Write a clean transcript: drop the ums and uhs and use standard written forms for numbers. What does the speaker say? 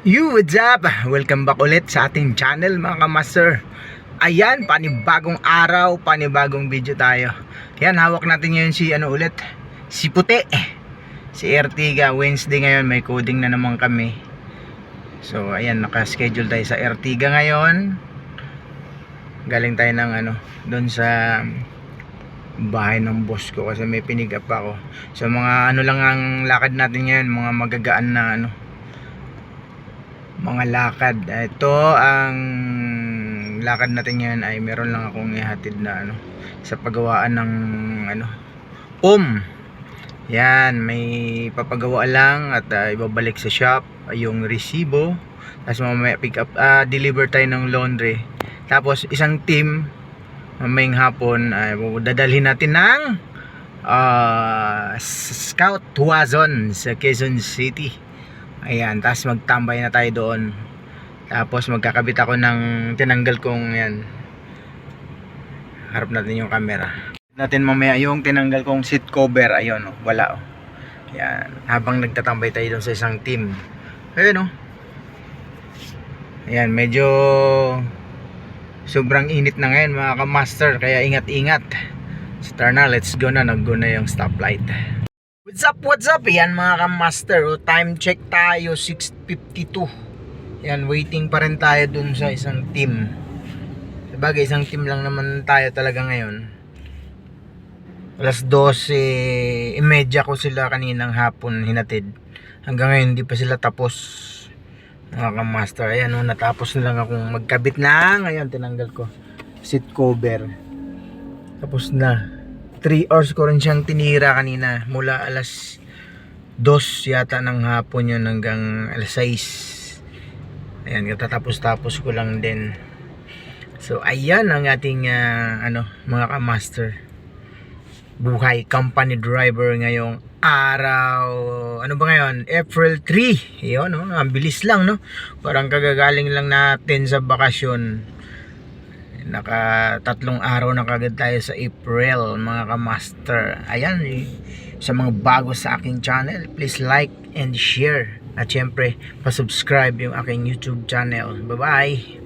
What's up? Welcome back ulit sa ating channel mga kamaster. Ayan, panibagong araw, panibagong video tayo. Yan, hawak natin ngayon si ulit, si Puti, si Ertiga. Wednesday ngayon, may coding na naman kami. So ayan, naka-schedule tayo sa Ertiga ngayon. Galing tayo ng doon sa bahay ng boss ko kasi may pinig up ako. So mga lang ang lakad natin ngayon, mga magagaan na mga lakad. Ito ang lakad natin ngayon ay meron lang akong ihatid na sa paggawaan ng yan, may papagawa lang at ibabalik sa shop yung resibo, tapos mamaya pick up, deliver tayo ng laundry, tapos isang team mamayang hapon ay dadalhin natin ng Scout Tuazon sa Quezon City. Ayan, tapos magtambay na tayo doon. Tapos magkakabit ako ng tinanggal kong yan. Harap natin yung camera. Natin mamaya yung tinanggal kong seat cover. Ayun, wala. Yan, habang nagtatambay tayo doon sa isang team. Ayun, ayan, medyo sobrang init na ngayon mga ka-master, kaya ingat-ingat. So tara na, let's go na. Nag-go na yung stoplight. What's up, what's up? Yan mga ka-master, time check tayo 6:52. Yan, waiting pa rin tayo dun sa isang team. Sabagay, isang team lang naman tayo talaga ngayon. Alas 12:30 ko sila kaninang hapon hinatid. Hanggang ngayon hindi pa sila tapos mga ka-master. Ayan, natapos na lang akong magkabit na. Ngayon tinanggal ko seat cover. Tapos na. 3 hours ko rin siyang tinira kanina, mula alas 2 yata ng hapon yun hanggang alas 6. Ayan, katatapos-tapos ko lang din. So ayan ang ating mga ka-master, buhay company driver ngayong araw. Ano ba ngayon? April 3. Yun, ang bilis lang, parang kagagaling lang natin sa bakasyon. Naka 3 araw na kagad tayo sa April mga ka-master. Ayan, sa mga bago sa aking channel, please like and share. At syempre, pa-subscribe yung aking YouTube channel. Bye bye.